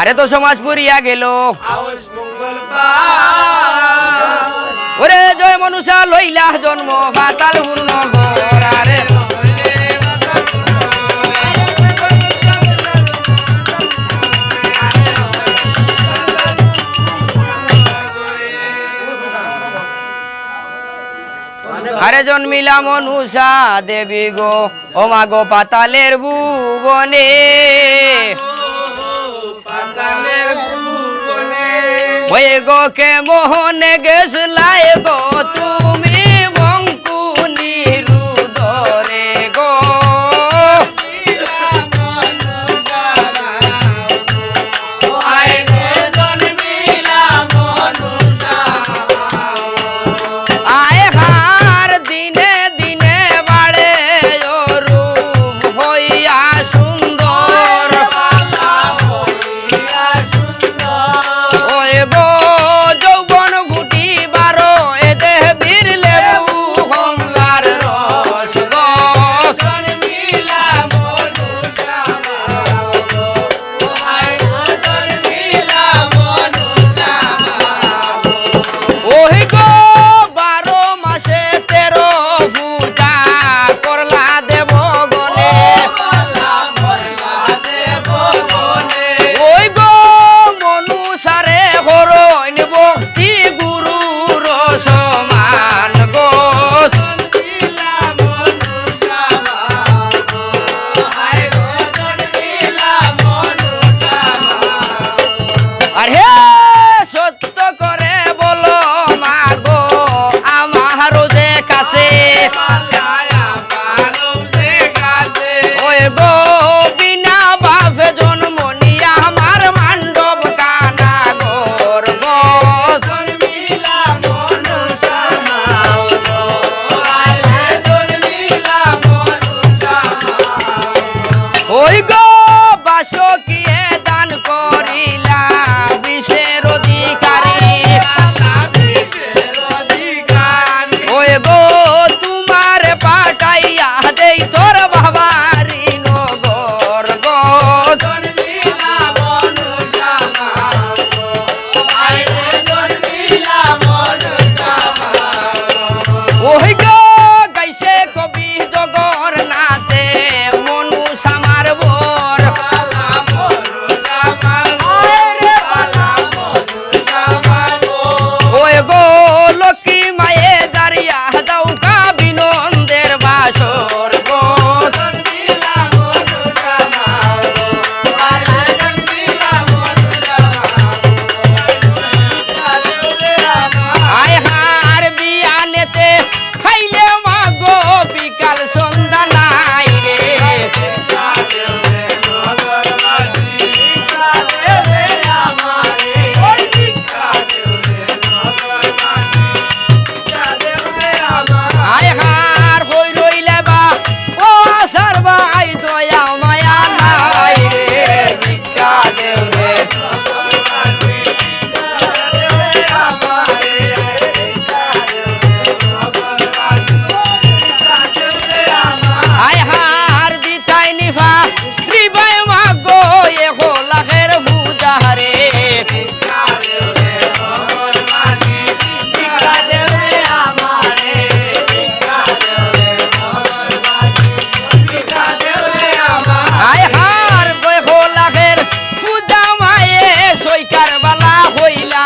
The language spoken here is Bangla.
আরে তো সমাজ পুরিয়া গেল ওরে জয় মনুষা লইলা জন্ম পাতাল পূর্ণ আরে আরে জন্মিলা মনুষা দেবী গো ও মা গো পাতালের ভুবনে ওই গো কে মোহনে গেছলাই গো তুমি বঙ্কুনি রুদরে গো আয় হার দিনে দিনে বাড়ে রূপ হইয়া সুন্দর ওই গো যৌবন ফুটি বারো এ দেহ বীর লেবু কমলার রস গো ওই গো 12 মাসে 13 পূজা করলা দেব গনে ওই গো মনুষারে হরণ ভক্তি গুরুর সমান গো আর হে সত্য করে বলো মা গো আমার যে কাছে ওই গো বিনা বাপে জন্ম নিয়ে আমার মান্ডব কানা গোর গো ওই গো বাসকিয়ে দান করিলা বিষের অধিকারী ওই গো তোমার পাঠাইয়া দেই তোর বাবারি নগর গো ওই গো গাইছে কবি জগন্নাথে মনুষ আমার বর ওই গো লক্ষ্মী মায়ে দাঁড়িয়া দাউকা বিনন্দের বাসর গো আয় হার বিয়ানেতে খাইলে মা গো বিকাল সন্ধ্যা নাই রে আয় হার হই রইলে বা ও আসার ভাই দয়া মায়া নাই রে ভিক্ষা দেও রে আয় হার দিতাই নিফা রিবাই মা গো এ হোলাখের পূজা রে আয় হার গো হোলাখের পূজা মায়ে সইকার বালা হইলা